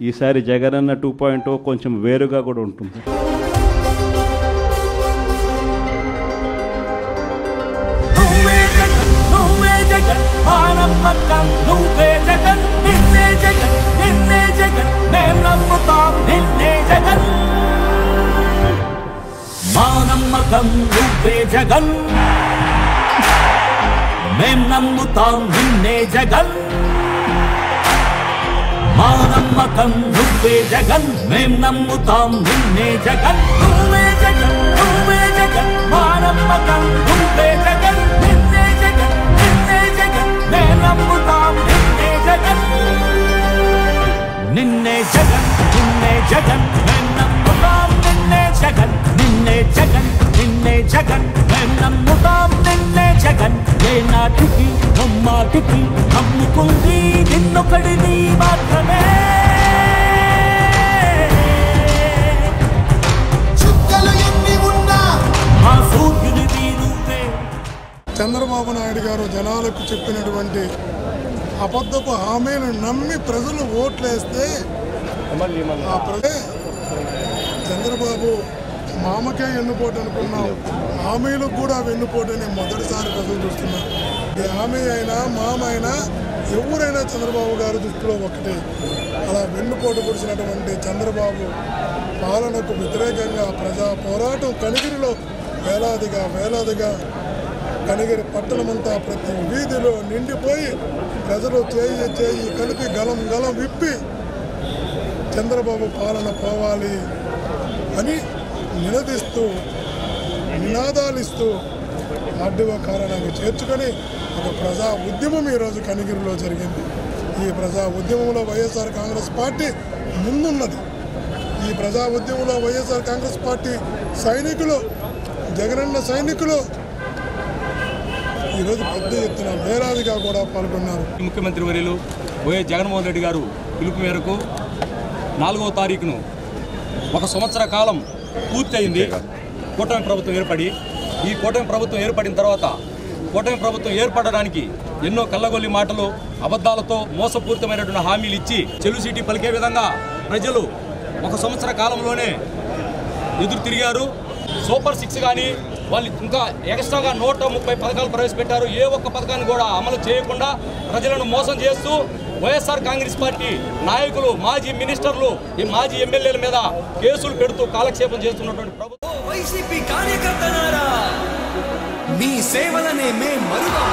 ఈసారి జగనన్న 2.0 కొంచెం వేరుగా కూడా ఉంటుంది. నమ్మకం నువ్వే జగన్, మేం నమ్ముతాం నిన్నే జగన్. మా నమ్మకం నువ్వే జగన్, మేం నమ్ముతాం నిన్నే జగన్. నువ్వే జగన్, నువ్వే జగన్, మా నమ్మకం నువ్వే జగన్. నిన్నే జగన్, నిన్నే జగన్, మేం నమ్ముతాం నిన్నే జగన్. నిన్నే జగన్, నిన్నే జగన్, మేం నమ్ముతాం నిన్నే జగన్. నిన్నే జగన్, నిన్నే జగన్, మేం నమ్ముతాం నిన్నే జగన్. ఏ నాటికి నమ్మాటికి నమ్ముకుంది నిన్నొకడిని మాత్రమే. చుక్కలు ఎన్ని ఉన్నా మా సూర్యునివి నువ్వే. చంద్రబాబు నాయుడు గారు జనాలకు చెప్పినటువంటి అబద్ధపు హామీలను నమ్మి ప్రజలు ఓట్లేస్తే ఆ ప్రజే చంద్రబాబు మామకే వెన్నుపోటు అనుకున్నాం, హామీలకు కూడా వెన్నుపోటని మొదటిసారి ప్రజలు చూస్తున్నారు. ఈ హామీ అయినా మామ అయినా ఎవరైనా చంద్రబాబు గారి దృష్టిలో ఒకటి. అలా వెన్నుపోటు పొడిచినటువంటి చంద్రబాబు పాలనకు వ్యతిరేకంగా ప్రజా పోరాటం కనిగిరిలో వేలాదిగా కనిగిరి పట్టణమంతా ప్రతి వీధిలో నిండిపోయి ప్రజలు చేయి కలిపి గలం విప్పి చంద్రబాబు పాలన పోవాలి అని నినదిస్తూ నినాదాలిస్తూ ఆర్డీఓ కారణాన్ని చేర్చుకొని ఒక ప్రజా ఉద్యమం ఈరోజు కనిగిరిలో జరిగింది. ఈ ప్రజా ఉద్యమంలో వైఎస్ఆర్ కాంగ్రెస్ పార్టీ ముందున్నది. ఈ ప్రజా ఉద్యమంలో వైఎస్ఆర్ కాంగ్రెస్ పార్టీ సైనికులు, జగనన్న సైనికులు ఈరోజు పెద్ద ఎత్తున వేలాదిగా కూడా పాల్గొన్నారు. ముఖ్యమంత్రి వర్యులు వైఎస్ జగన్మోహన్ రెడ్డి గారు పిలుపు మేరకు 4వ తారీఖును 1 సంవత్సర కాలం పూర్తయింది. కూటమి ప్రభుత్వం ఏర్పడి ఈ కూటమి ప్రభుత్వం ఏర్పడిన తర్వాత కూటమి ప్రభుత్వం ఏర్పడడానికి ఎన్నో కళ్ళగొల్లి మాటలు, అబద్ధాలతో మోసపూరితమైనటువంటి హామీలు ఇచ్చి చెలుసీటీ పలికే విధంగా ప్రజలు 1 సంవత్సర కాలంలోనే ఎదురు తిరిగారు. సూపర్ 6 కానీ వాళ్ళు ఇంకా ఎక్స్ట్రాగా 130 పథకాలు ప్రవేశపెట్టారు. ఏ ఒక్క పథకాన్ని కూడా అమలు చేయకుండా ప్రజలను మోసం చేస్తూ వైఎస్ఆర్ కాంగ్రెస్ పార్టీ నాయకులు, మాజీ మినిస్టర్లు, ఈ మాజీ ఎమ్మెల్యేల మీద కేసులు పెడుతూ కాలక్షేపం చేస్తున్నటువంటి ప్రభుత్వం. వైసీపీ కార్యకర్తలారా, మీ సేవలనే మేము మరువం.